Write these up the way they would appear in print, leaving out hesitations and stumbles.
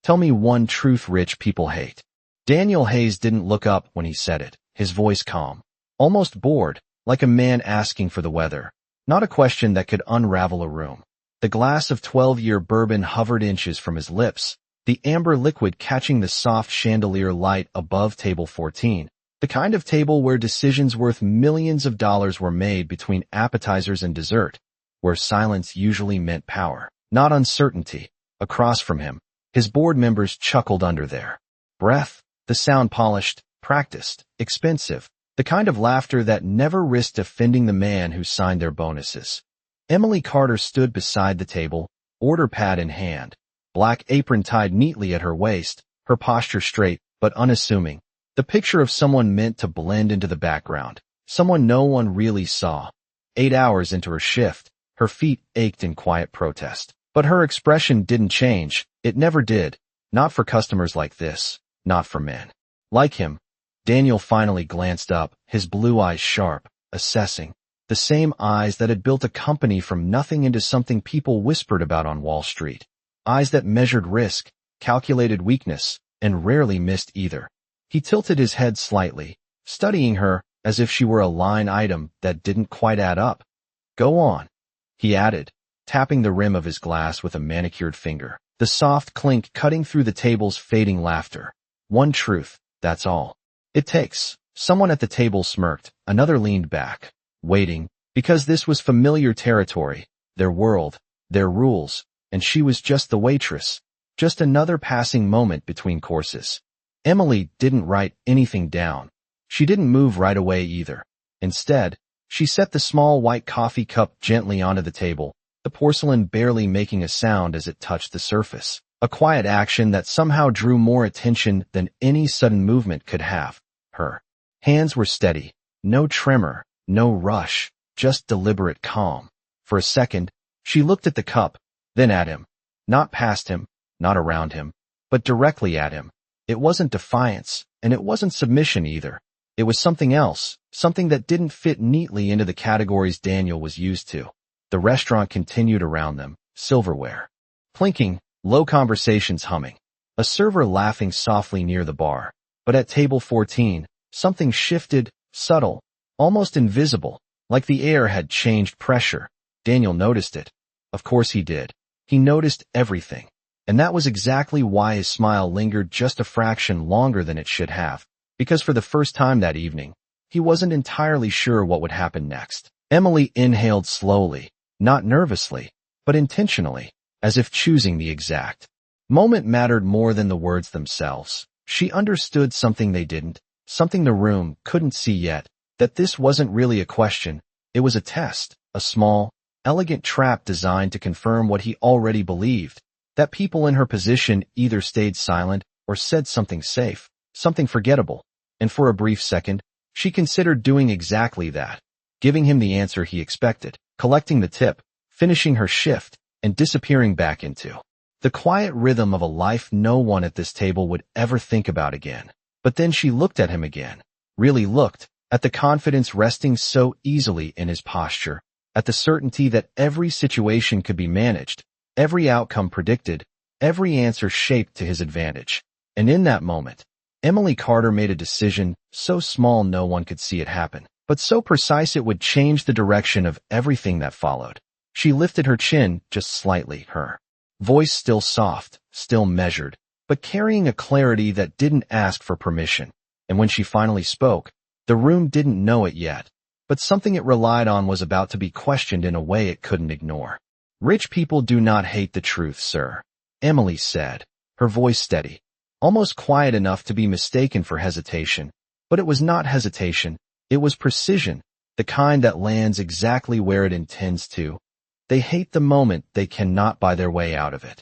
Tell me one truth rich people hate. Daniel Hayes didn't look up when he said it, his voice calm, almost bored, like a man asking for the weather. Not a question that could unravel a room. The glass of 12-year bourbon hovered inches from his lips, the amber liquid catching the soft chandelier light above table 14, the kind of table where decisions worth millions of dollars were made between appetizers and dessert, where silence usually meant power, not uncertainty. Across from him, his board members chuckled under their breath, the sound polished, practiced, expensive, the kind of laughter that never risked offending the man who signed their bonuses. Emily Carter stood beside the table, order pad in hand, black apron tied neatly at her waist, her posture straight but unassuming, the picture of someone meant to blend into the background, someone no one really saw. 8 hours into her shift, her feet ached in quiet protest. But her expression didn't change. It never did. Not for customers like this. Not for men like him. Daniel finally glanced up, his blue eyes sharp, assessing. The same eyes that had built a company from nothing into something people whispered about on Wall Street. Eyes that measured risk, calculated weakness, and rarely missed either. He tilted his head slightly, studying her as if she were a line item that didn't quite add up. Go on, he added, tapping the rim of his glass with a manicured finger, the soft clink cutting through the table's fading laughter. One truth, that's all. It takes. Someone at the table smirked, another leaned back, waiting, because this was familiar territory, their world, their rules, and she was just the waitress, just another passing moment between courses. Emily didn't write anything down. She didn't move right away either. Instead, she set the small white coffee cup gently onto the table, the porcelain barely making a sound as it touched the surface. A quiet action that somehow drew more attention than any sudden movement could have. Her hands were steady, no tremor, no rush, just deliberate calm. For a second, she looked at the cup, then at him. Not past him, not around him, but directly at him. It wasn't defiance, and it wasn't submission either. It was something else, something that didn't fit neatly into the categories Daniel was used to. The restaurant continued around them, silverware clinking, low conversations humming, a server laughing softly near the bar. But at table 14, something shifted, subtle, almost invisible, like the air had changed pressure. Daniel noticed it. Of course he did. He noticed everything. And that was exactly why his smile lingered just a fraction longer than it should have. Because for the first time that evening, he wasn't entirely sure what would happen next. Emily inhaled slowly, not nervously, but intentionally, as if choosing the exact moment mattered more than the words themselves. She understood something they didn't, something the room couldn't see yet, that this wasn't really a question, it was a test, a small, elegant trap designed to confirm what he already believed, that people in her position either stayed silent or said something safe, something forgettable. And for a brief second, she considered doing exactly that, giving him the answer he expected, collecting the tip, finishing her shift, and disappearing back into the quiet rhythm of a life no one at this table would ever think about again. But then she looked at him again, really looked, at the confidence resting so easily in his posture, at the certainty that every situation could be managed, every outcome predicted, every answer shaped to his advantage. And in that moment, Emily Carter made a decision so small no one could see it happen, but so precise it would change the direction of everything that followed. She lifted her chin just slightly, her voice still soft, still measured, but carrying a clarity that didn't ask for permission. And when she finally spoke, the room didn't know it yet, but something it relied on was about to be questioned in a way it couldn't ignore. Rich people do not hate the truth, sir, Emily said, her voice steady, almost quiet enough to be mistaken for hesitation. But it was not hesitation, it was precision, the kind that lands exactly where it intends to. They hate the moment they cannot buy their way out of it.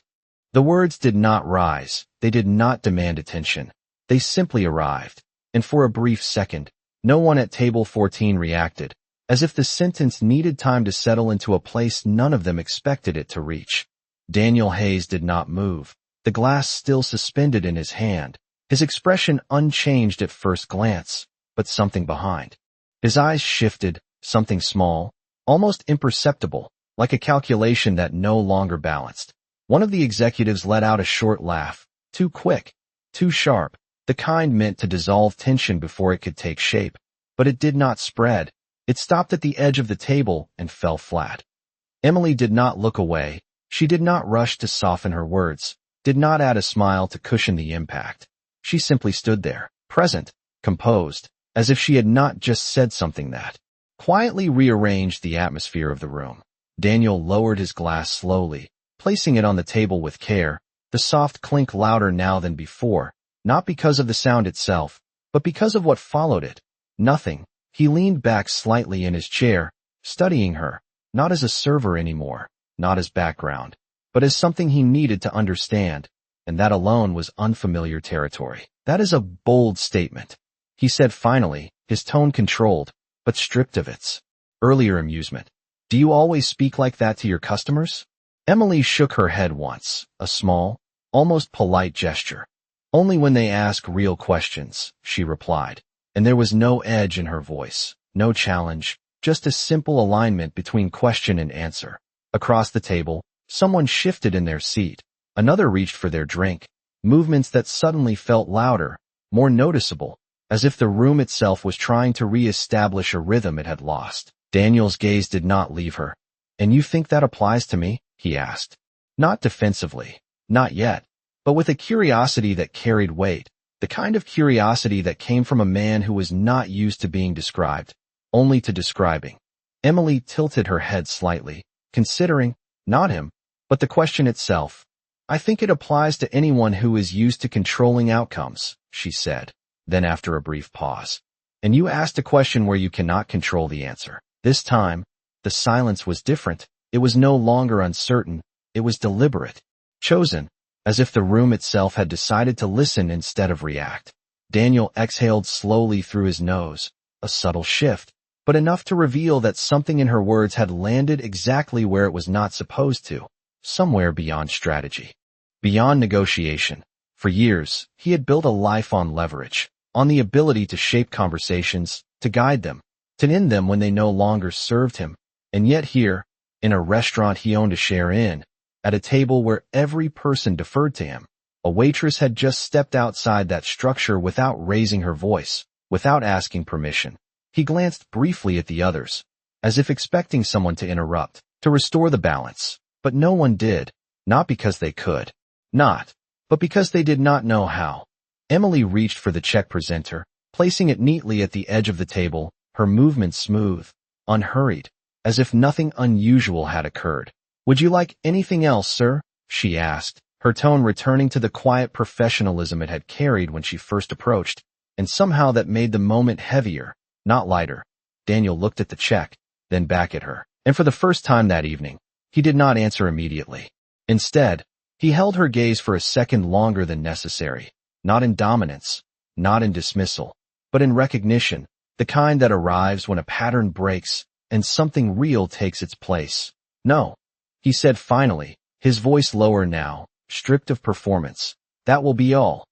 The words did not rise, they did not demand attention. They simply arrived, and for a brief second, no one at table 14 reacted, as if the sentence needed time to settle into a place none of them expected it to reach. Daniel Hayes did not move, the glass still suspended in his hand, his expression unchanged at first glance, but something behind. His eyes shifted, something small, almost imperceptible, like a calculation that no longer balanced. One of the executives let out a short laugh, Too quick, too sharp, the kind meant to dissolve tension before it could take shape. But it did not spread. It stopped at the edge of the table and fell flat. Emily did not look away. She did not rush to soften her words, did not add a smile to cushion the impact. She simply stood there, present, composed, as if she had not just said something that quietly rearranged the atmosphere of the room. Daniel lowered his glass slowly, placing it on the table with care, the soft clink louder now than before, not because of the sound itself, but because of what followed it. Nothing. He leaned back slightly in his chair, studying her, not as a server anymore, not as background, but as something he needed to understand, and that alone was unfamiliar territory. That is a bold statement, he said finally, his tone controlled, but stripped of its earlier amusement. Do you always speak like that to your customers? Emily shook her head once, a small, almost polite gesture. Only when they ask real questions, she replied, and there was no edge in her voice, no challenge, just a simple alignment between question and answer. Across the table, someone shifted in their seat. Another reached for their drink, movements that suddenly felt louder, more noticeable, as if the room itself was trying to re-establish a rhythm it had lost. Daniel's gaze did not leave her. And you think that applies to me? He asked. Not defensively, not yet, but with a curiosity that carried weight, the kind of curiosity that came from a man who was not used to being described, only to describing. Emily tilted her head slightly, considering, not him, but the question itself. I think it applies to anyone who is used to controlling outcomes, she said. Then after a brief pause. And you asked a question where you cannot control the answer. This time, the silence was different. It was no longer uncertain. It was deliberate. Chosen, as if the room itself had decided to listen instead of react. Daniel exhaled slowly through his nose, a subtle shift, but enough to reveal that something in her words had landed exactly where it was not supposed to, somewhere beyond strategy, beyond negotiation. For years, he had built a life on leverage, on the ability to shape conversations, to guide them, to end them when they no longer served him. And yet here, in a restaurant he owned a share in, at a table where every person deferred to him, a waitress had just stepped outside that structure without raising her voice, without asking permission. He glanced briefly at the others, as if expecting someone to interrupt, to restore the balance, but no one did, not because they could, but because they did not know how. Emily reached for the check presenter, placing it neatly at the edge of the table, her movements smooth, unhurried, as if nothing unusual had occurred. Would you like anything else, sir? She asked, her tone returning to the quiet professionalism it had carried when she first approached, and somehow that made the moment heavier, not lighter. Daniel looked at the check, then back at her, and for the first time that evening, he did not answer immediately. Instead, he held her gaze for a second longer than necessary, not in dominance, not in dismissal, but in recognition, the kind that arrives when a pattern breaks and something real takes its place. No, he said finally, his voice lower now, stripped of performance. That will be all.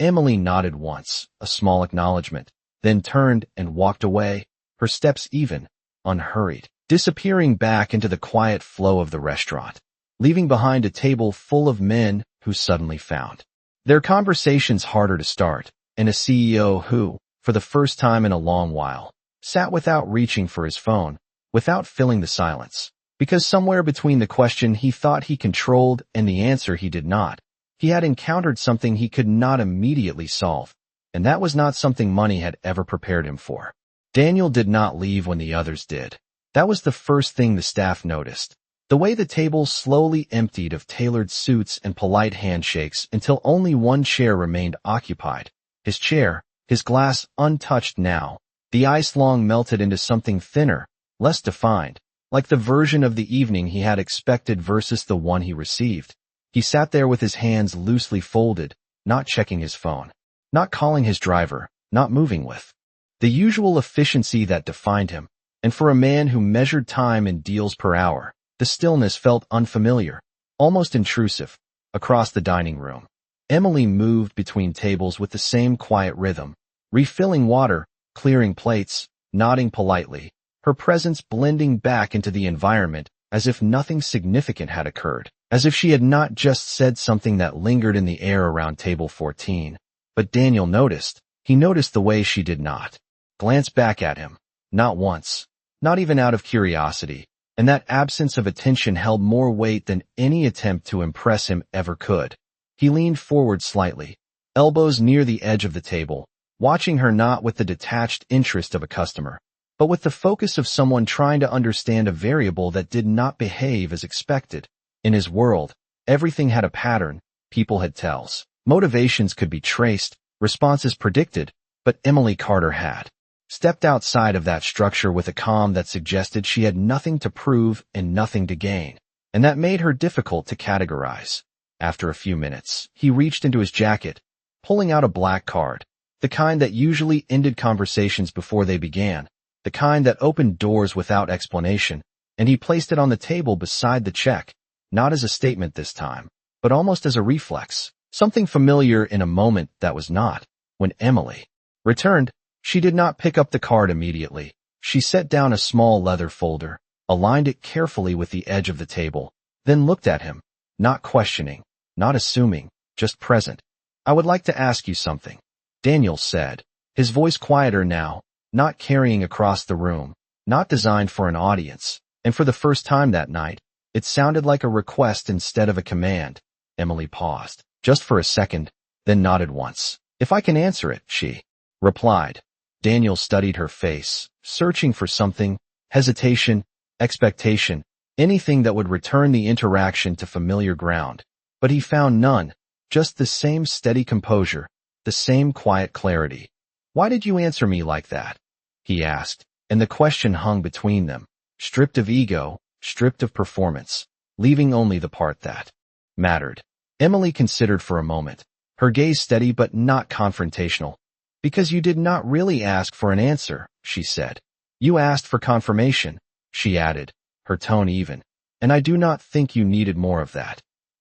Emily nodded once, a small acknowledgement, then turned and walked away, her steps even, unhurried, disappearing back into the quiet flow of the restaurant, leaving behind a table full of men who suddenly found their conversations harder to start, and a CEO who, for the first time in a long while, sat without reaching for his phone, without filling the silence, because somewhere between the question he thought he controlled and the answer he did not, he had encountered something he could not immediately solve, and that was not something money had ever prepared him for. Daniel did not leave when the others did. That was the first thing the staff noticed. The way the table slowly emptied of tailored suits and polite handshakes until only one chair remained occupied. His chair, his glass untouched now, the ice long melted into something thinner, less defined, like the version of the evening he had expected versus the one he received. He sat there with his hands loosely folded, not checking his phone, not calling his driver, not moving with the usual efficiency that defined him, and for a man who measured time in deals per hour, the stillness felt unfamiliar, almost intrusive. Across the dining room, Emily moved between tables with the same quiet rhythm, refilling water, clearing plates, nodding politely, her presence blending back into the environment as if nothing significant had occurred. as if she had not just said something that lingered in the air around table 14. But Daniel noticed. He noticed the way she did not glance back at him. Not once. Not even out of curiosity. And that absence of attention held more weight than any attempt to impress him ever could. He leaned forward slightly, elbows near the edge of the table, watching her not with the detached interest of a customer, but with the focus of someone trying to understand a variable that did not behave as expected. In his world, everything had a pattern, people had tells. Motivations could be traced, responses predicted, but Emily Carter had stepped outside of that structure with a calm that suggested she had nothing to prove and nothing to gain, and that made her difficult to categorize. After a few minutes, he reached into his jacket, pulling out a black card, the kind that usually ended conversations before they began, the kind that opened doors without explanation, and he placed it on the table beside the check, not as a statement this time, but almost as a reflex, something familiar in a moment that was not. When Emily returned, she did not pick up the card immediately. She set down a small leather folder, aligned it carefully with the edge of the table, then looked at him, not questioning, not assuming, just present. "I would like to ask you something," Daniel said, his voice quieter now, not carrying across the room, not designed for an audience, and for the first time that night, it sounded like a request instead of a command. Emily paused, just for a second, then nodded once. "If I can answer it," she replied. Daniel studied her face, searching for something, hesitation, expectation, anything that would return the interaction to familiar ground. But he found none, just the same steady composure, the same quiet clarity. "Why did you answer me like that?" he asked, and the question hung between them, stripped of ego, stripped of performance, leaving only the part that mattered. Emily considered for a moment, her gaze steady but not confrontational. "Because you did not really ask for an answer," she said. "You asked for confirmation," she added, her tone even. "And I do not think you needed more of that."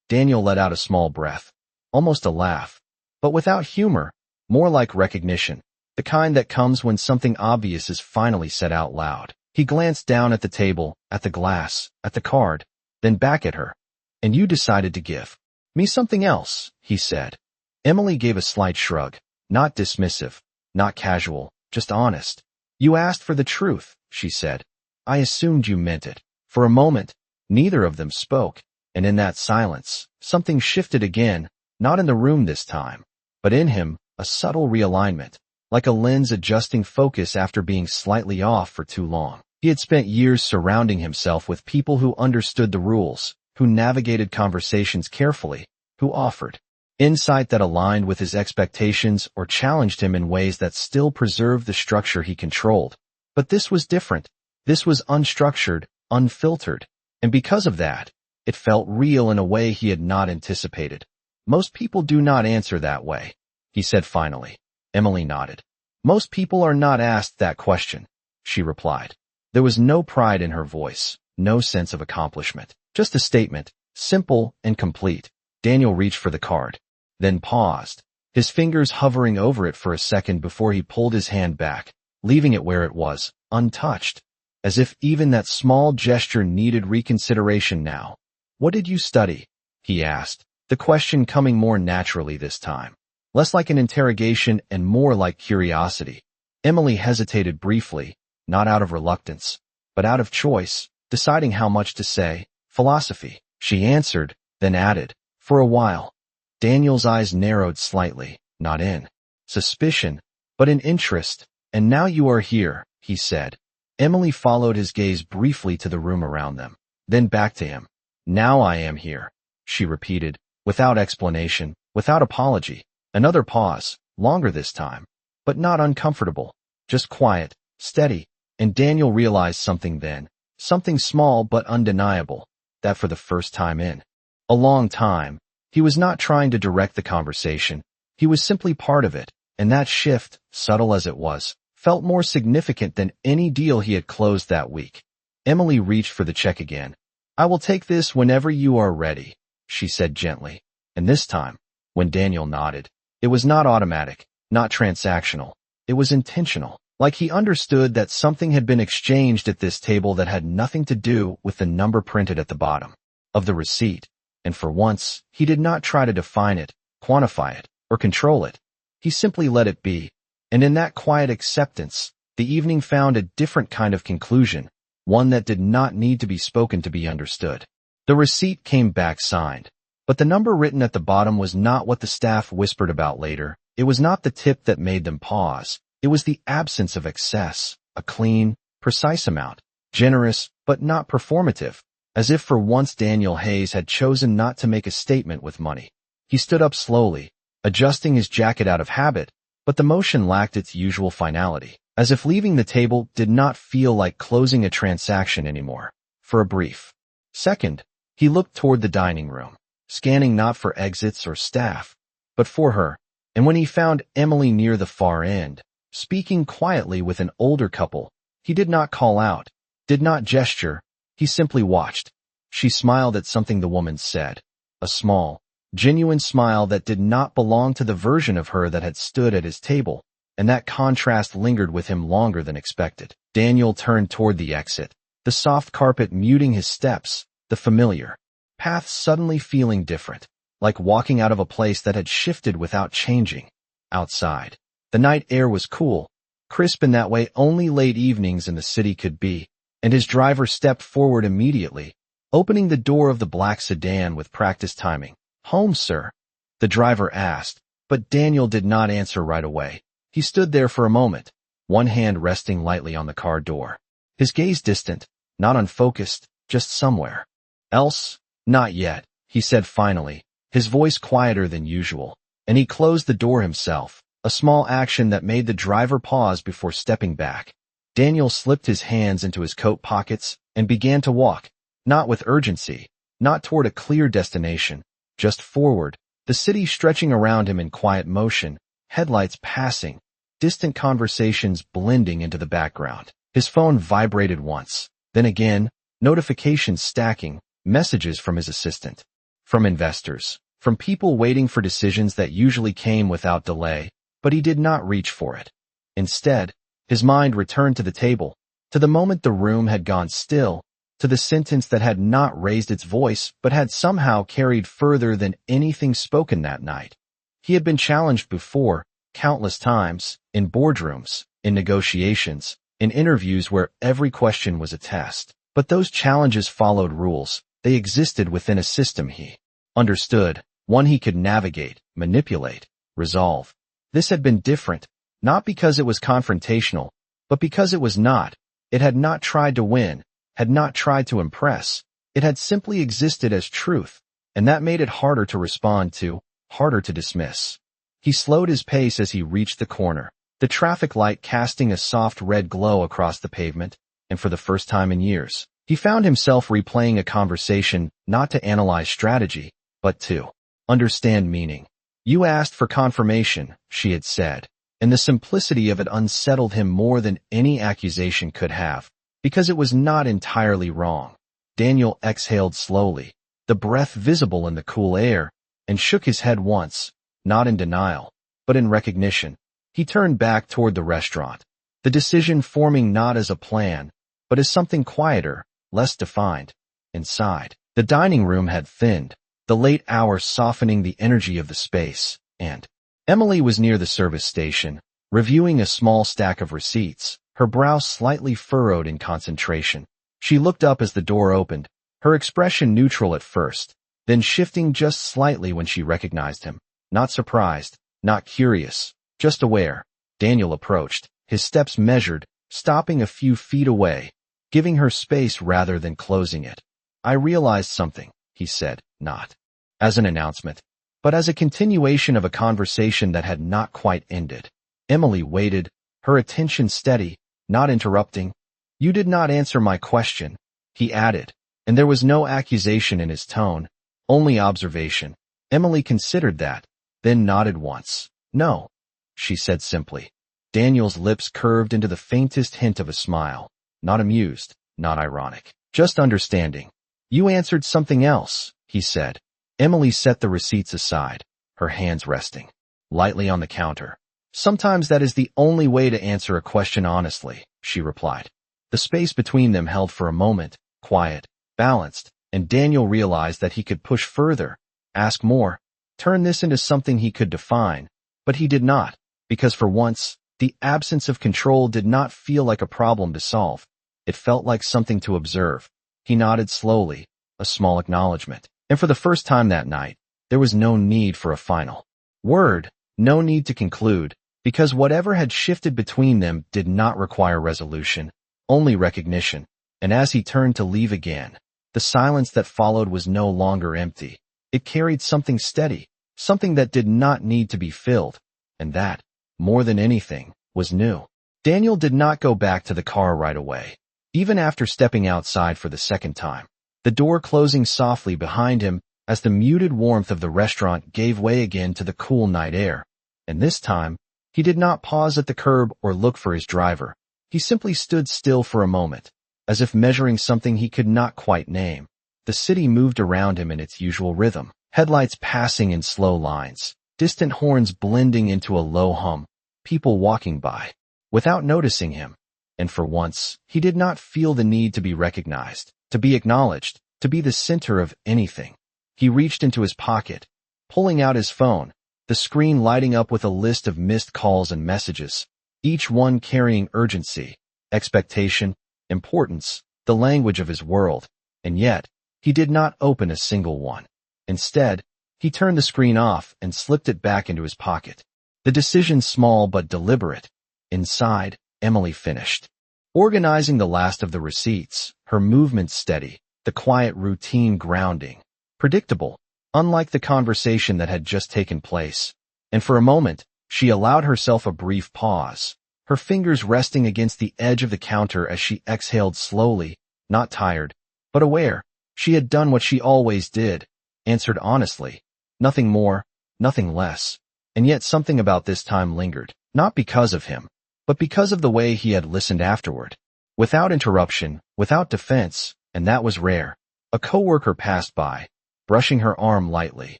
Daniel let out a small breath, almost a laugh, but without humor, more like recognition, the kind that comes when something obvious is finally said out loud. He glanced down at the table, at the glass, at the card, then back at her. "And you decided to give me something else," he said. Emily gave a slight shrug, not dismissive, not casual, just honest. "You asked for the truth," she said. "I assumed you meant it." For a moment, neither of them spoke, and in that silence, something shifted again, not in the room this time, but in him, a subtle realignment, like a lens adjusting focus after being slightly off for too long. He had spent years surrounding himself with people who understood the rules, who navigated conversations carefully, who offered insight that aligned with his expectations or challenged him in ways that still preserved the structure he controlled. But this was different. This was unstructured, unfiltered, and because of that, it felt real in a way he had not anticipated. "Most people do not answer that way," he said finally. Emily nodded. "Most people are not asked that question," she replied. There was no pride in her voice, no sense of accomplishment, just a statement, simple and complete. Daniel reached for the card, then paused, his fingers hovering over it for a second before he pulled his hand back, leaving it where it was, untouched, as if even that small gesture needed reconsideration now. "What did you study?" he asked, the question coming more naturally this time, less like an interrogation and more like curiosity. Emily hesitated briefly, not out of reluctance, but out of choice, deciding how much to say. "Philosophy," she answered, then added, "For a while." Daniel's eyes narrowed slightly, not in suspicion, but in interest. "And now you are here," he said. Emily followed his gaze briefly to the room around them, then back to him. "Now I am here," she repeated, without explanation, without apology. Another pause, longer this time, but not uncomfortable, just quiet, steady, and Daniel realized something then, something small but undeniable, that for the first time in a long time, he was not trying to direct the conversation, he was simply part of it, and that shift, subtle as it was, felt more significant than any deal he had closed that week. Emily reached for the check again. "I will take this whenever you are ready," she said gently, and this time, when Daniel nodded, it was not automatic, not transactional, it was intentional, like he understood that something had been exchanged at this table that had nothing to do with the number printed at the bottom of the receipt. And for once, he did not try to define it, quantify it, or control it. He simply let it be. And in that quiet acceptance, the evening found a different kind of conclusion, one that did not need to be spoken to be understood. The receipt came back signed, but the number written at the bottom was not what the staff whispered about later. It was not the tip that made them pause. It was the absence of excess, a clean, precise amount, generous, but not performative, as if for once Daniel Hayes had chosen not to make a statement with money. He stood up slowly, adjusting his jacket out of habit, but the motion lacked its usual finality, as if leaving the table did not feel like closing a transaction anymore. For a brief second, he looked toward the dining room, scanning not for exits or staff, but for her, and when he found Emily near the far end, speaking quietly with an older couple, he did not call out, did not gesture, he simply watched. She smiled at something the woman said, a small, genuine smile that did not belong to the version of her that had stood at his table, and that contrast lingered with him longer than expected. Daniel turned toward the exit, the soft carpet muting his steps, the familiar path suddenly feeling different, like walking out of a place that had shifted without changing. Outside, the night air was cool, crisp in that way only late evenings in the city could be, and his driver stepped forward immediately, opening the door of the black sedan with practiced timing. "Home, sir?" the driver asked, but Daniel did not answer right away. He stood there for a moment, one hand resting lightly on the car door, his gaze distant, not unfocused, just somewhere else. "Not yet," he said finally, his voice quieter than usual, and he closed the door himself, a small action that made the driver pause before stepping back. Daniel slipped his hands into his coat pockets and began to walk, not with urgency, not toward a clear destination, just forward, the city stretching around him in quiet motion, headlights passing, distant conversations blending into the background. His phone vibrated once, then again, notifications stacking, messages from his assistant, from investors, from people waiting for decisions that usually came without delay, but he did not reach for it. Instead, his mind returned to the table, to the moment the room had gone still, to the sentence that had not raised its voice but had somehow carried further than anything spoken that night. He had been challenged before, countless times, in boardrooms, in negotiations, in interviews where every question was a test. But those challenges followed rules. They existed within a system he understood, one he could navigate, manipulate, resolve. This had been different, not because it was confrontational, but because it was not. It had not tried to win, had not tried to impress. It had simply existed as truth, and that made it harder to respond to, harder to dismiss. He slowed his pace as he reached the corner, the traffic light casting a soft red glow across the pavement, and for the first time in years, he found himself replaying a conversation not to analyze strategy, but to understand meaning. "You asked for confirmation," she had said, and the simplicity of it unsettled him more than any accusation could have, because it was not entirely wrong. Daniel exhaled slowly, the breath visible in the cool air, and shook his head once, not in denial, but in recognition. He turned back toward the restaurant, the decision forming not as a plan, but as something quieter, less defined. Inside, the dining room had thinned, the late hour softening the energy of the space, and Emily was near the service station, reviewing a small stack of receipts, her brow slightly furrowed in concentration. She looked up as the door opened, her expression neutral at first, then shifting just slightly when she recognized him. Not surprised, not curious, just aware. Daniel approached, his steps measured, stopping a few feet away, giving her space rather than closing it. "I realized something," he said, not as an announcement, but as a continuation of a conversation that had not quite ended. Emily waited, her attention steady, not interrupting. "You did not answer my question," he added, and there was no accusation in his tone, only observation. Emily considered that, then nodded once. "No," she said simply. Daniel's lips curved into the faintest hint of a smile, not amused, not ironic, just understanding. "You answered something else," he said. Emily set the receipts aside, her hands resting lightly on the counter. "Sometimes that is the only way to answer a question honestly," she replied. The space between them held for a moment, quiet, balanced, and Daniel realized that he could push further, ask more, turn this into something he could define, but he did not, because for once, the absence of control did not feel like a problem to solve. It felt like something to observe. He nodded slowly, a small acknowledgement. And for the first time that night, there was no need for a final word, no need to conclude, because whatever had shifted between them did not require resolution, only recognition. And as he turned to leave again, the silence that followed was no longer empty. It carried something steady, something that did not need to be filled, and that, more than anything, was new. Daniel did not go back to the car right away, even after stepping outside for the second time. The door closing softly behind him as the muted warmth of the restaurant gave way again to the cool night air. And this time, he did not pause at the curb or look for his driver. He simply stood still for a moment, as if measuring something he could not quite name. The city moved around him in its usual rhythm, headlights passing in slow lines, distant horns blending into a low hum, people walking by, without noticing him. And for once, he did not feel the need to be recognized, to be acknowledged, to be the center of anything. He reached into his pocket, pulling out his phone, the screen lighting up with a list of missed calls and messages, each one carrying urgency, expectation, importance, the language of his world. And yet, he did not open a single one. Instead, he turned the screen off and slipped it back into his pocket. The decision small but deliberate. Inside, Emily finished organizing the last of the receipts, her movements steady, the quiet routine grounding, predictable, unlike the conversation that had just taken place. And for a moment, she allowed herself a brief pause, her fingers resting against the edge of the counter as she exhaled slowly, not tired, but aware. She had done what she always did, answered honestly. Nothing more, nothing less. And yet something about this time lingered, not because of him, but because of the way he had listened afterward. Without interruption, without defense, and that was rare. A coworker passed by, brushing her arm lightly.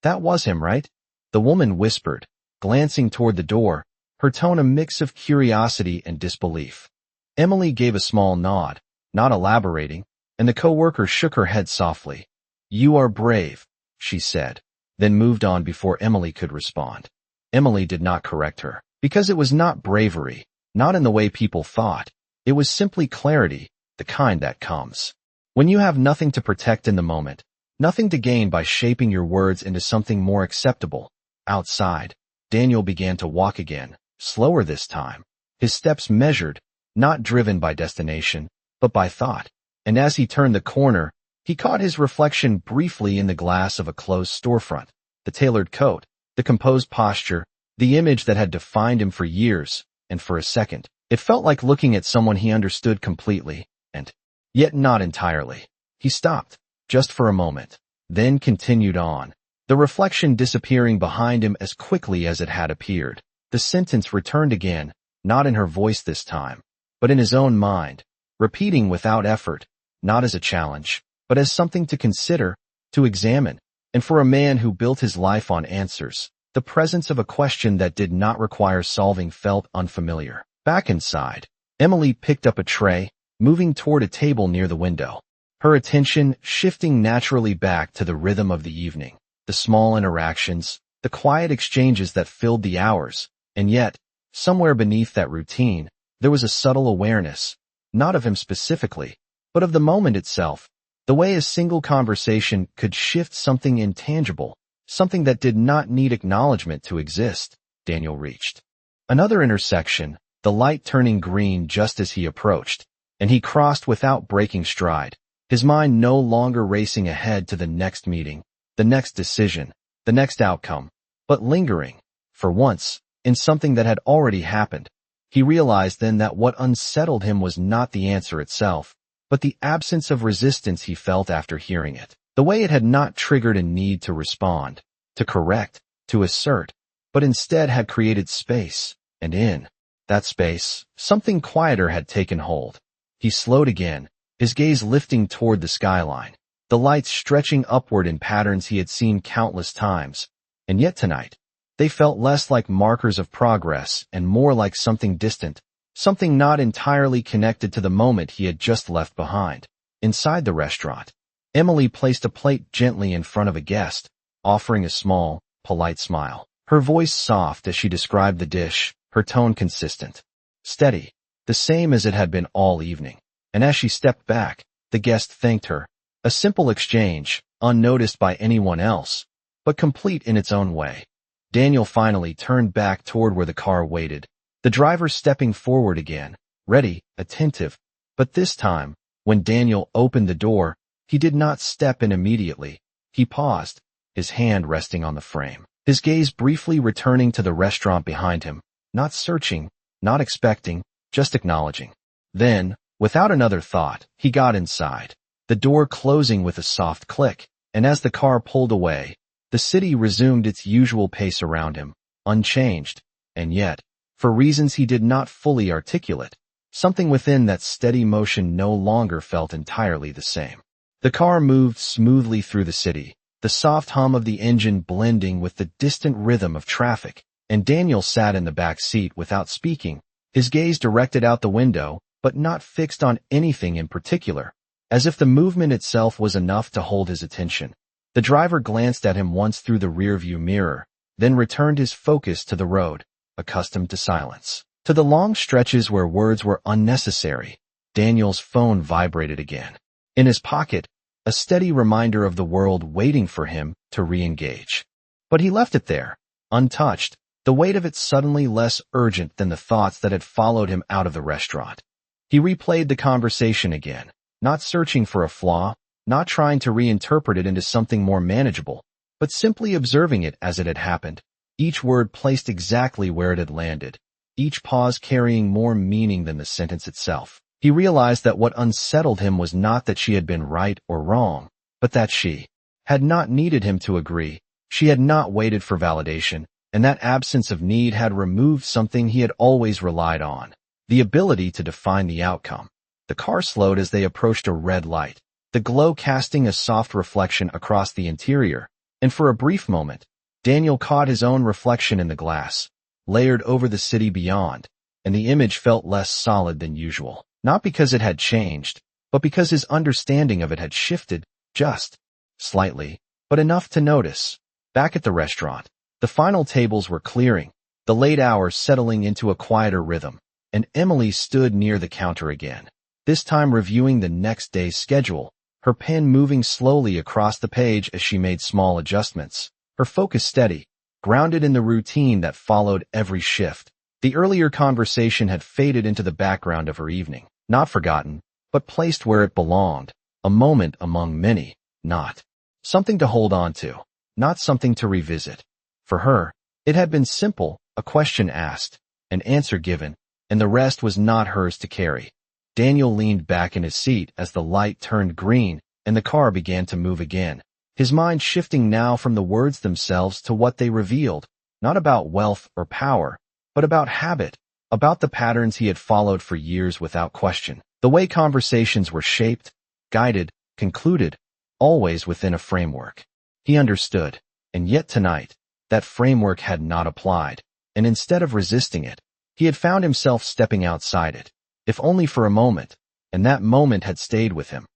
That was him, right? The woman whispered, glancing toward the door, her tone a mix of curiosity and disbelief. Emily gave a small nod, not elaborating, and the coworker shook her head softly. You are brave, she said, then moved on before Emily could respond. Emily did not correct her, because it was not bravery, not in the way people thought. It was simply clarity, the kind that comes when you have nothing to protect in the moment, nothing to gain by shaping your words into something more acceptable. Outside, Daniel began to walk again, slower this time, his steps measured, not driven by destination, but by thought. And as he turned the corner, he caught his reflection briefly in the glass of a closed storefront. The tailored coat, the composed posture, the image that had defined him for years, and for a second, it felt like looking at someone he understood completely, and yet not entirely. He stopped, just for a moment, then continued on, the reflection disappearing behind him as quickly as it had appeared. The sentence returned again, not in her voice this time, but in his own mind, repeating without effort, not as a challenge, but as something to consider, to examine. And for a man who built his life on answers, the presence of a question that did not require solving felt unfamiliar. Back inside, Emily picked up a tray, moving toward a table near the window, her attention shifting naturally back to the rhythm of the evening, the small interactions, the quiet exchanges that filled the hours. And yet, somewhere beneath that routine, there was a subtle awareness, not of him specifically, but of the moment itself, the way a single conversation could shift something intangible, something that did not need acknowledgement to exist. Daniel reached another intersection, the light turning green just as he approached, and he crossed without breaking stride, his mind no longer racing ahead to the next meeting, the next decision, the next outcome, but lingering, for once, in something that had already happened. He realized then that what unsettled him was not the answer itself, but the absence of resistance he felt after hearing it. The way it had not triggered a need to respond, to correct, to assert, but instead had created space, and in that space, something quieter had taken hold. He slowed again, his gaze lifting toward the skyline, the lights stretching upward in patterns he had seen countless times, and yet tonight, they felt less like markers of progress and more like something distant, something not entirely connected to the moment he had just left behind. Inside the restaurant, Emily placed a plate gently in front of a guest, offering a small, polite smile. Her voice soft as she described the dish, her tone consistent. Steady, the same as it had been all evening. And as she stepped back, the guest thanked her. A simple exchange, unnoticed by anyone else, but complete in its own way. Daniel finally turned back toward where the car waited, the driver stepping forward again, ready, attentive. But this time, when Daniel opened the door, he did not step in immediately. He paused, his hand resting on the frame, his gaze briefly returning to the restaurant behind him, not searching, not expecting, just acknowledging. Then, without another thought, he got inside, the door closing with a soft click, and as the car pulled away, the city resumed its usual pace around him, unchanged, and yet, for reasons he did not fully articulate, something within that steady motion no longer felt entirely the same. The car moved smoothly through the city, the soft hum of the engine blending with the distant rhythm of traffic, and Daniel sat in the back seat without speaking, his gaze directed out the window, but not fixed on anything in particular, as if the movement itself was enough to hold his attention. The driver glanced at him once through the rearview mirror, then returned his focus to the road, accustomed to silence, to the long stretches where words were unnecessary. Daniel's phone vibrated again. In his pocket, a steady reminder of the world waiting for him to re-engage. But he left it there, untouched, the weight of it suddenly less urgent than the thoughts that had followed him out of the restaurant. He replayed the conversation again, not searching for a flaw, not trying to reinterpret it into something more manageable, but simply observing it as it had happened, each word placed exactly where it had landed, each pause carrying more meaning than the sentence itself. He realized that what unsettled him was not that she had been right or wrong, but that she had not needed him to agree, she had not waited for validation, and that absence of need had removed something he had always relied on, the ability to define the outcome. The car slowed as they approached a red light, the glow casting a soft reflection across the interior, and for a brief moment, Daniel caught his own reflection in the glass, layered over the city beyond, and the image felt less solid than usual. Not because it had changed, but because his understanding of it had shifted, just slightly, but enough to notice. Back at the restaurant, the final tables were clearing, the late hours settling into a quieter rhythm, and Emily stood near the counter again, this time reviewing the next day's schedule, her pen moving slowly across the page as she made small adjustments, her focus steady, grounded in the routine that followed every shift. The earlier conversation had faded into the background of her evening, not forgotten, but placed where it belonged, a moment among many, not something to hold on to, not something to revisit. For her, it had been simple, a question asked, an answer given, and the rest was not hers to carry. Daniel leaned back in his seat as the light turned green and the car began to move again, his mind shifting now from the words themselves to what they revealed, not about wealth or power, but about habit, about the patterns he had followed for years without question, the way conversations were shaped, guided, concluded, always within a framework. He understood, and yet tonight, that framework had not applied, and instead of resisting it, he had found himself stepping outside it, if only for a moment, and that moment had stayed with him.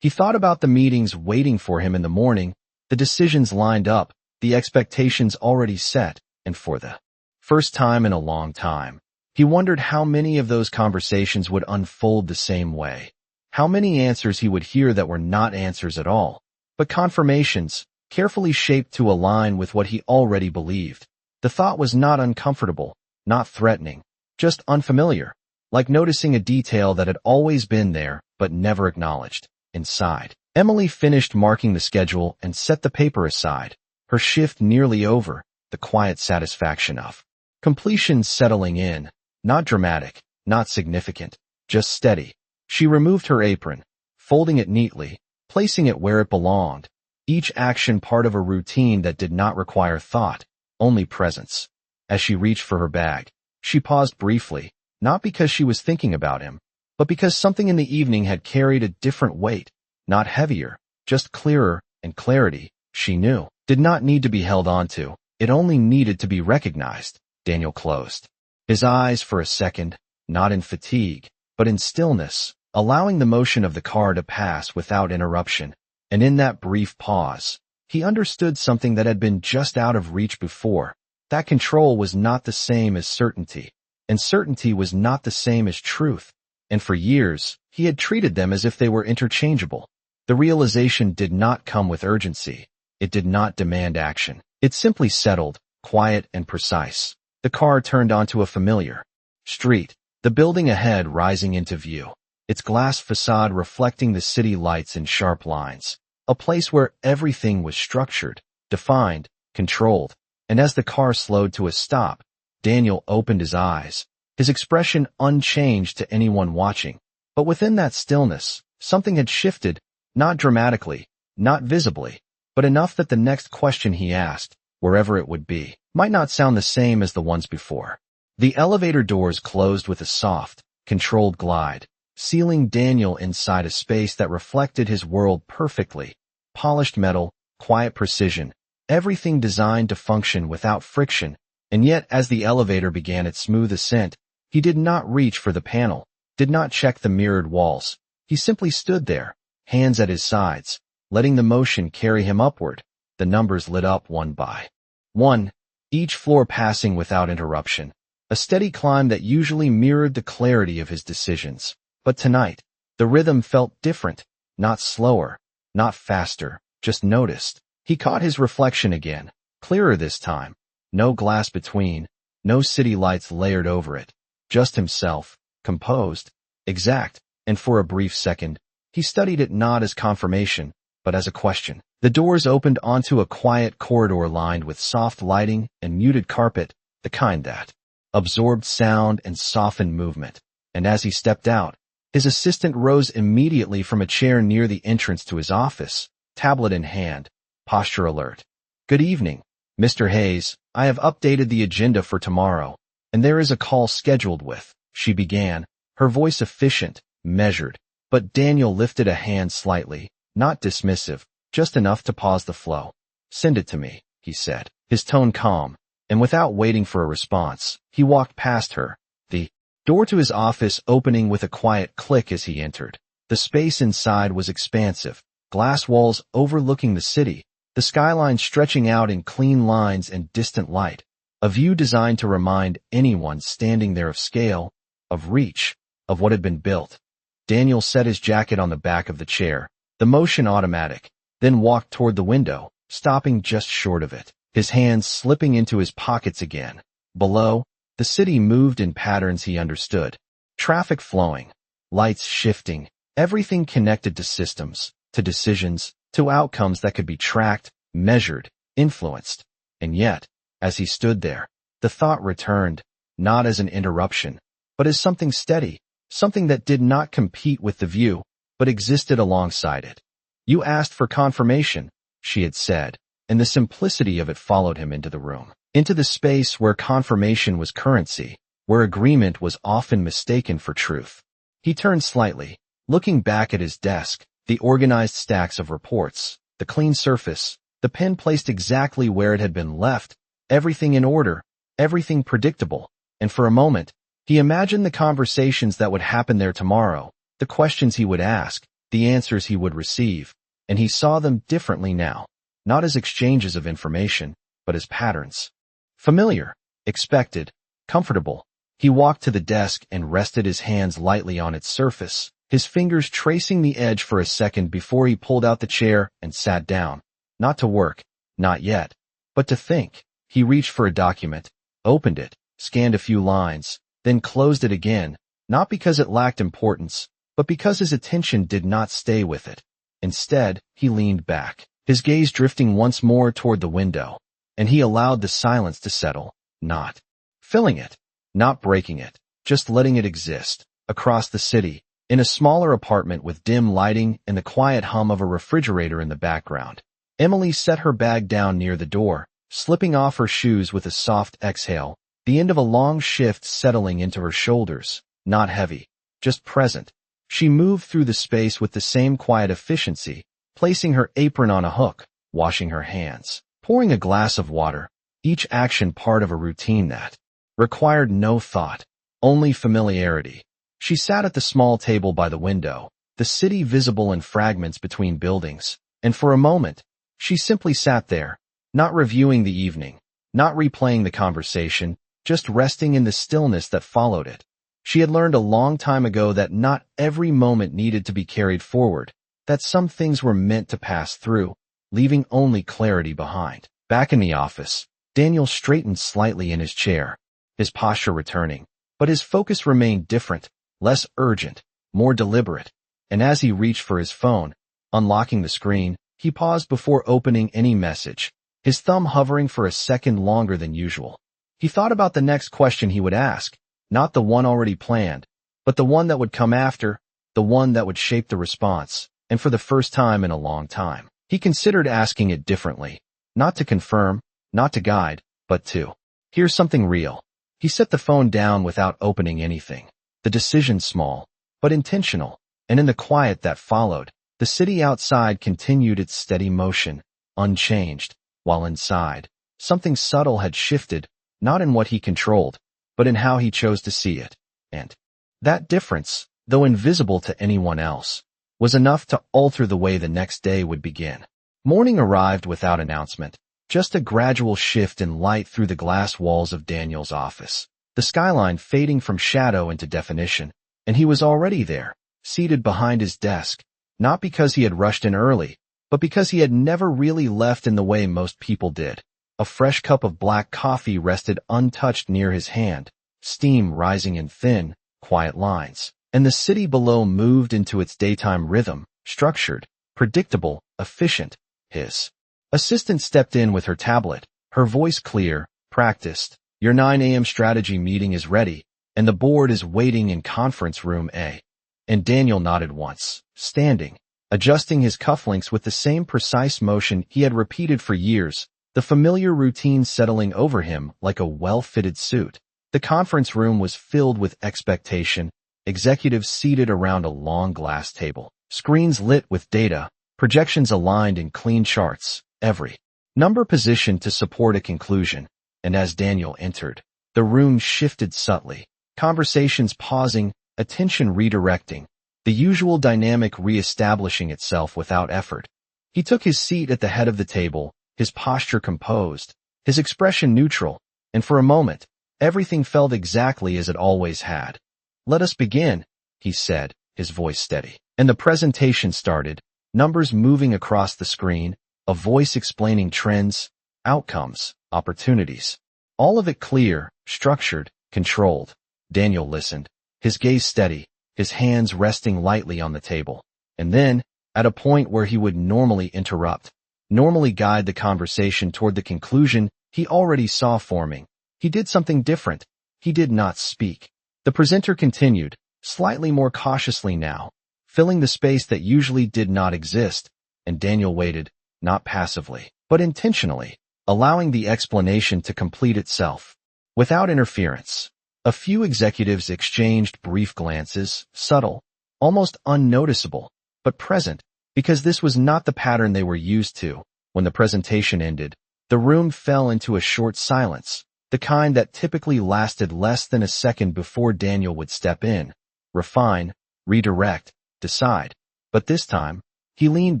He thought about the meetings waiting for him in the morning, the decisions lined up, the expectations already set, and for the first time in a long time, he wondered how many of those conversations would unfold the same way, how many answers he would hear that were not answers at all, but confirmations, carefully shaped to align with what he already believed. The thought was not uncomfortable, not threatening, just unfamiliar, like noticing a detail that had always been there but never acknowledged. Inside, Emily finished marking the schedule and set the paper aside, her shift nearly over, the quiet satisfaction of completion settling in, not dramatic, not significant, just steady. She removed her apron, folding it neatly, placing it where it belonged, each action part of a routine that did not require thought, only presence. As she reached for her bag, she paused briefly, not because she was thinking about him, but because something in the evening had carried a different weight, not heavier, just clearer, and clarity, she knew, did not need to be held onto, it only needed to be recognized. Daniel closed his eyes for a second, not in fatigue, but in stillness, allowing the motion of the car to pass without interruption, And in that brief pause, he understood something that had been just out of reach before. That control was not the same as certainty, and certainty was not the same as truth. And for years, he had treated them as if they were interchangeable. The realization did not come with urgency. It did not demand action. It simply settled, quiet and precise. The car turned onto a familiar street, the building ahead rising into view, its glass facade reflecting the city lights in sharp lines. A place where everything was structured, defined, controlled. And as the car slowed to a stop, Daniel opened his eyes, his expression unchanged to anyone watching. But within that stillness, something had shifted, not dramatically, not visibly, but enough that the next question he asked, wherever it would be, might not sound the same as the ones before. The elevator doors closed with a soft, controlled glide, sealing Daniel inside a space that reflected his world perfectly. Polished metal, quiet precision, everything designed to function without friction. And yet, as the elevator began its smooth ascent, he did not reach for the panel, did not check the mirrored walls. He simply stood there, hands at his sides, letting the motion carry him upward. The numbers lit up one by one, each floor passing without interruption. A steady climb that usually mirrored the clarity of his decisions. But tonight, the rhythm felt different, not slower, not faster, just noticed. He caught his reflection again, clearer this time. No glass between, no city lights layered over it. Just himself, composed, exact, and for a brief second, he studied it not as confirmation, but as a question. The doors opened onto a quiet corridor lined with soft lighting and muted carpet, the kind that absorbed sound and softened movement. And as he stepped out, his assistant rose immediately from a chair near the entrance to his office, tablet in hand, posture alert. "Good evening, Mr. Hayes. I have updated the agenda for tomorrow, and there is a call scheduled with," she began, her voice efficient, measured. But Daniel lifted a hand slightly, not dismissive, just enough to pause the flow. "Send it to me," he said, his tone calm, and without waiting for a response, he walked past her, the door to his office opening with a quiet click as he entered. The space inside was expansive, glass walls overlooking the city, the skyline stretching out in clean lines and distant light, a view designed to remind anyone standing there of scale, of reach, of what had been built. Daniel set his jacket on the back of the chair, the motion automatic, then walked toward the window, stopping just short of it, his hands slipping into his pockets again. Below, the city moved in patterns he understood. Traffic flowing, lights shifting, everything connected to systems, to decisions, to outcomes that could be tracked, measured, influenced. And yet, as he stood there, the thought returned, not as an interruption, but as something steady, something that did not compete with the view, but existed alongside it. "You asked for confirmation," she had said, and the simplicity of it followed him into the room, into the space where confirmation was currency, where agreement was often mistaken for truth. He turned slightly, looking back at his desk, the organized stacks of reports, the clean surface, the pen placed exactly where it had been left, everything in order, everything predictable. And for a moment, he imagined the conversations that would happen there tomorrow, the questions he would ask, the answers he would receive, and he saw them differently now, not as exchanges of information, but as patterns. Familiar, expected, comfortable. He walked to the desk and rested his hands lightly on its surface, his fingers tracing the edge for a second before he pulled out the chair and sat down. Not to work, not yet, but to think. He reached for a document, opened it, scanned a few lines, then closed it again, not because it lacked importance, but because his attention did not stay with it. Instead, he leaned back, his gaze drifting once more toward the window, and he allowed the silence to settle, not filling it, not breaking it, just letting it exist. Across the city, in a smaller apartment with dim lighting and the quiet hum of a refrigerator in the background, Emily set her bag down near the door, slipping off her shoes with a soft exhale, the end of a long shift settling into her shoulders, not heavy, just present. She moved through the space with the same quiet efficiency, placing her apron on a hook, washing her hands, pouring a glass of water, each action part of a routine that required no thought, only familiarity. She sat at the small table by the window, the city visible in fragments between buildings, And for a moment, she simply sat there, not reviewing the evening, not replaying the conversation, just resting in the stillness that followed it. She had learned a long time ago that not every moment needed to be carried forward, that some things were meant to pass through, leaving only clarity behind. Back in the office, Daniel straightened slightly in his chair, his posture returning, but his focus remained different, less urgent, more deliberate. And as he reached for his phone, unlocking the screen, he paused before opening any message, his thumb hovering for a second longer than usual. He thought about the next question he would ask, not the one already planned, but the one that would come after, the one that would shape the response, and for the first time in a long time, he considered asking it differently, not to confirm, not to guide, but to hear something real. He set the phone down without opening anything, the decision small, but intentional, and in the quiet that followed, the city outside continued its steady motion, unchanged, while inside, something subtle had shifted, not in what he controlled, but in how he chose to see it. And that difference, though invisible to anyone else, was enough to alter the way the next day would begin. Morning arrived without announcement, just a gradual shift in light through the glass walls of Daniel's office, the skyline fading from shadow into definition, and he was already there, seated behind his desk, not because he had rushed in early, but because he had never really left in the way most people did. A fresh cup of black coffee rested untouched near his hand, steam rising in thin, quiet lines, and the city below moved into its daytime rhythm, structured, predictable, efficient. His assistant stepped in with her tablet, her voice clear, practiced. Your 9 a.m. strategy meeting is ready, and the board is waiting in conference room A. And Daniel nodded once, standing, adjusting his cufflinks with the same precise motion he had repeated for years, the familiar routine settling over him like a well-fitted suit. The conference room was filled with expectation, executives seated around a long glass table, screens lit with data, projections aligned in clean charts, every number positioned to support a conclusion. And as Daniel entered, the room shifted subtly, conversations pausing, attention redirecting, the usual dynamic re-establishing itself without effort. He took his seat at the head of the table, his posture composed, his expression neutral, and for a moment, everything felt exactly as it always had. Let us begin, he said, his voice steady. And the presentation started, numbers moving across the screen, a voice explaining trends, outcomes, opportunities. All of it clear, structured, controlled. Daniel listened, his gaze steady, his hands resting lightly on the table. And then, at a point where he would normally interrupt, normally guide the conversation toward the conclusion he already saw forming, he did something different. He did not speak. The presenter continued, slightly more cautiously now, filling the space that usually did not exist, and Daniel waited, not passively, but intentionally, allowing the explanation to complete itself. Without interference, a few executives exchanged brief glances, subtle, almost unnoticeable, but present, because this was not the pattern they were used to. When the presentation ended, the room fell into a short silence, the kind that typically lasted less than a second before Daniel would step in, refine, redirect, decide. But this time, he leaned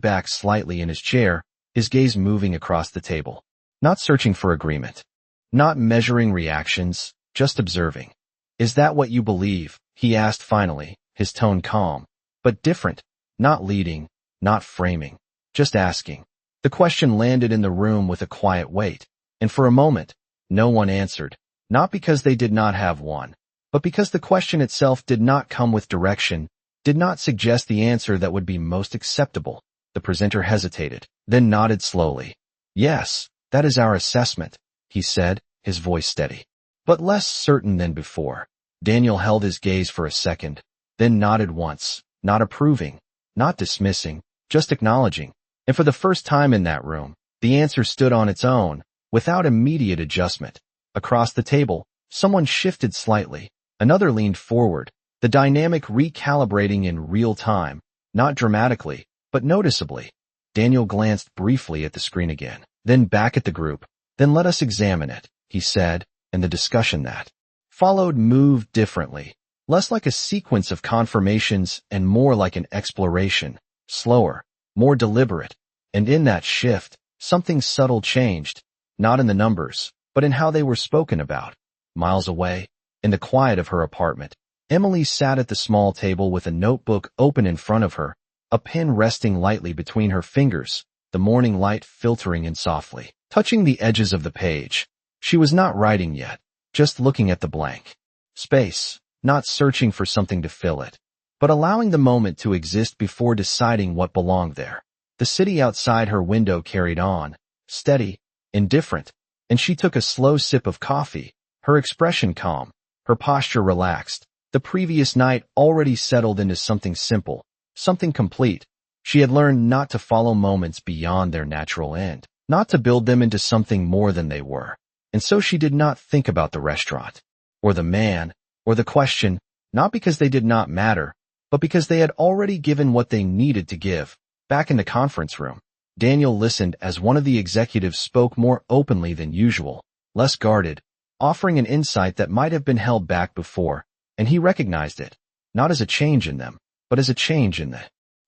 back slightly in his chair, his gaze moving across the table. Not searching for agreement. Not measuring reactions, just observing. Is that what you believe? He asked finally, his tone calm, but different, not leading, not framing, just asking. The question landed in the room with a quiet weight, and for a moment, no one answered, not because they did not have one, but because the question itself did not come with direction, did not suggest the answer that would be most acceptable. The presenter hesitated, then nodded slowly. Yes, that is our assessment, he said, his voice steady, but less certain than before. Daniel held his gaze for a second, then nodded once, not approving, not dismissing, just acknowledging. And for the first time in that room, the answer stood on its own, without immediate adjustment. Across the table, someone shifted slightly, another leaned forward, the dynamic recalibrating in real time, not dramatically, but noticeably. Daniel glanced briefly at the screen again, then back at the group. Then let us examine it, he said, and the discussion that followed moved differently, less like a sequence of confirmations and more like an exploration, slower, more deliberate. And in that shift, something subtle changed, not in the numbers, but in how they were spoken about. Miles away, in the quiet of her apartment, Emily sat at the small table with a notebook open in front of her, a pen resting lightly between her fingers, the morning light filtering in softly, touching the edges of the page. She was not writing yet, just looking at the blank space, not searching for something to fill it, but allowing the moment to exist before deciding what belonged there. The city outside her window carried on, steady, indifferent, and she took a slow sip of coffee, her expression calm, her posture relaxed. The previous night already settled into something simple, something complete. She had learned not to follow moments beyond their natural end, not to build them into something more than they were. And so she did not think about the restaurant, or the man, or the question, not because they did not matter, but because they had already given what they needed to give. Back in the conference room, Daniel listened as one of the executives spoke more openly than usual, less guarded, offering an insight that might have been held back before, and he recognized it, not as a change in them, but as a change in the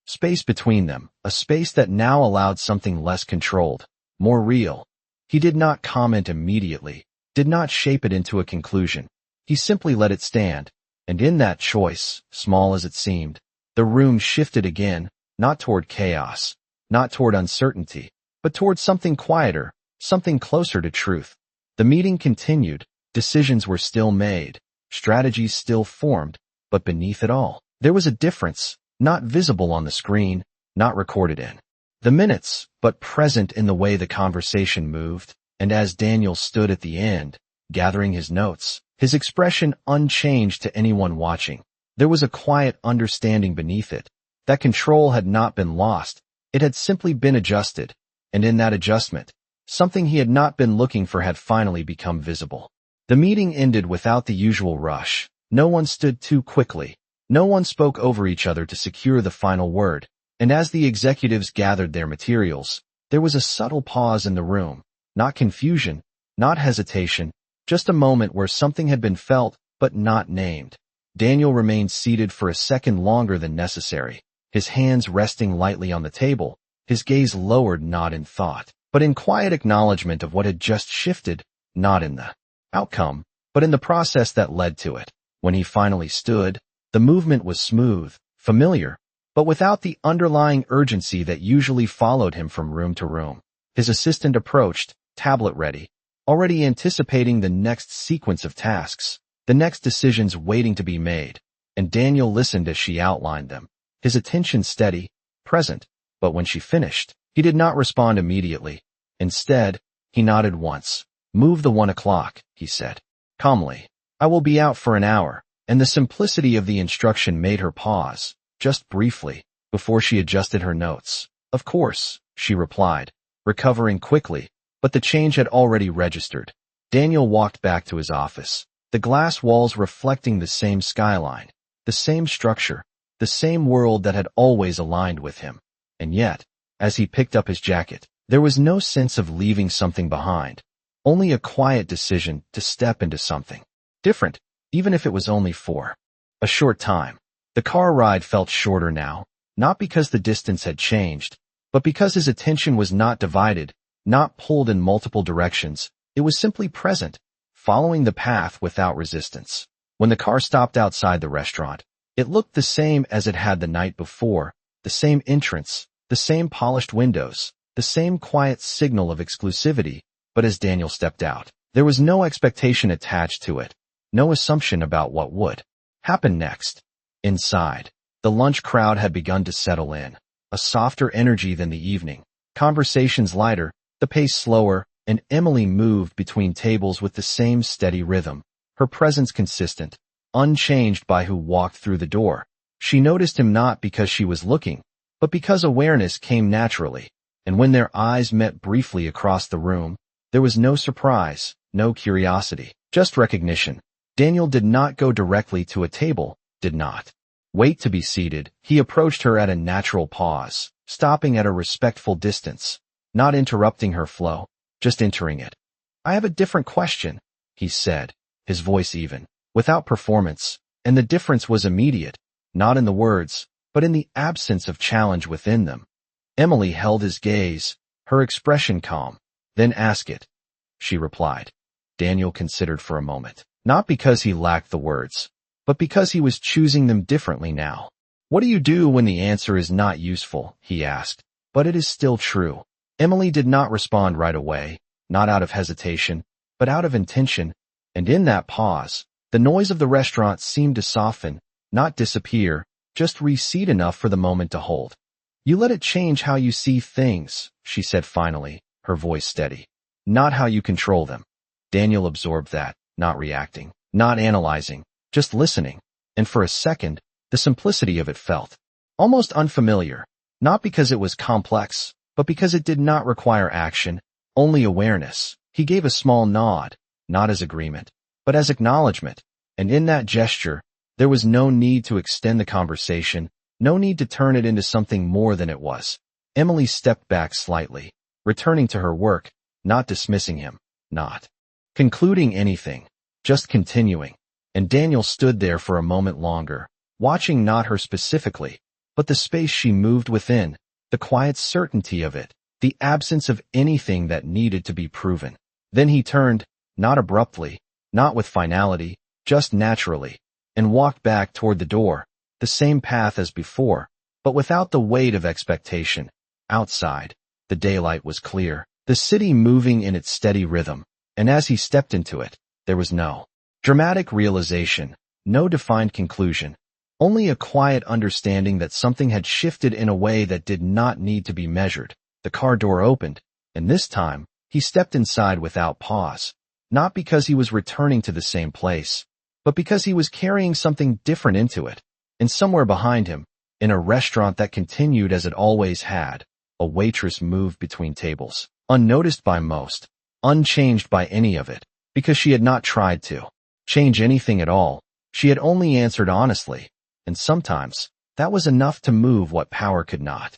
space between them, a space that now allowed something less controlled, more real. He did not comment immediately, did not shape it into a conclusion. He simply let it stand, and in that choice, small as it seemed, the room shifted again, not toward chaos, not toward uncertainty, but toward something quieter, something closer to truth. The meeting continued, decisions were still made, strategies still formed, but beneath it all, there was a difference, not visible on the screen, not recorded in the minutes, but present in the way the conversation moved. And as Daniel stood at the end, gathering his notes, his expression unchanged to anyone watching, there was a quiet understanding beneath it. That control had not been lost, it had simply been adjusted, and in that adjustment, something he had not been looking for had finally become visible. The meeting ended without the usual rush. No one stood too quickly. No one spoke over each other to secure the final word, and as the executives gathered their materials, there was a subtle pause in the room, not confusion, not hesitation, just a moment where something had been felt but not named. Daniel remained seated for a second longer than necessary, his hands resting lightly on the table, his gaze lowered not in thought, but in quiet acknowledgement of what had just shifted, not in the outcome, but in the process that led to it. When he finally stood, the movement was smooth, familiar, but without the underlying urgency that usually followed him from room to room. His assistant approached, tablet ready, already anticipating the next sequence of tasks, the next decisions waiting to be made, and Daniel listened as she outlined them, his attention steady, present, but when she finished, he did not respond immediately. Instead, he nodded once. "Move the 1 o'clock," he said, calmly. "I will be out for an hour," and the simplicity of the instruction made her pause, just briefly, before she adjusted her notes. "Of course," she replied, recovering quickly, but the change had already registered. Daniel walked back to his office, the glass walls reflecting the same skyline, the same structure, the same world that had always aligned with him. And yet, as he picked up his jacket, there was no sense of leaving something behind, only a quiet decision to step into something different, even if it was only for a short time. The car ride felt shorter now, not because the distance had changed, but because his attention was not divided, not pulled in multiple directions. It was simply present, following the path without resistance. When the car stopped outside the restaurant, it looked the same as it had the night before, the same entrance, the same polished windows, the same quiet signal of exclusivity, but as Daniel stepped out, there was no expectation attached to it, no assumption about what would happen next. Inside, the lunch crowd had begun to settle in, a softer energy than the evening, conversations lighter, the pace slower, and Emily moved between tables with the same steady rhythm, her presence consistent, unchanged by who walked through the door. She noticed him not because she was looking, but because awareness came naturally, and when their eyes met briefly across the room, there was no surprise, no curiosity, just recognition. Daniel did not go directly to a table, did not wait to be seated. He approached her at a natural pause, stopping at a respectful distance, not interrupting her flow, just entering it. "I have a different question," he said, his voice even, without performance, and the difference was immediate, not in the words, but in the absence of challenge within them. Emily held his gaze, her expression calm. Then ask it, she replied. Daniel considered for a moment, not because he lacked the words, but because he was choosing them differently now. What do you do when the answer is not useful? He asked, but it is still true. Emily did not respond right away, not out of hesitation, but out of intention, and in that pause, the noise of the restaurant seemed to soften, not disappear, just recede enough for the moment to hold. You let it change how you see things, she said finally, her voice steady. Not how you control them. Daniel absorbed that, not reacting, not analyzing, just listening, and for a second, the simplicity of it felt almost unfamiliar, not because it was complex, but because it did not require action, only awareness. He gave a small nod, not as agreement, but as acknowledgement, and in that gesture, there was no need to extend the conversation, no need to turn it into something more than it was. Emily stepped back slightly, returning to her work, not dismissing him, not concluding anything, just continuing, and Daniel stood there for a moment longer, watching not her specifically, but the space she moved within, the quiet certainty of it, the absence of anything that needed to be proven. Then he turned, not abruptly, not with finality, just naturally, and walked back toward the door, the same path as before, but without the weight of expectation. Outside, the daylight was clear, the city moving in its steady rhythm, and as he stepped into it, there was no dramatic realization, no defined conclusion, only a quiet understanding that something had shifted in a way that did not need to be measured. The car door opened, and this time, he stepped inside without pause, not because he was returning to the same place, but because he was carrying something different into it. And somewhere behind him, in a restaurant that continued as it always had, a waitress moved between tables, unnoticed by most, unchanged by any of it, because she had not tried to change anything at all. She had only answered honestly, and sometimes, that was enough to move what power could not.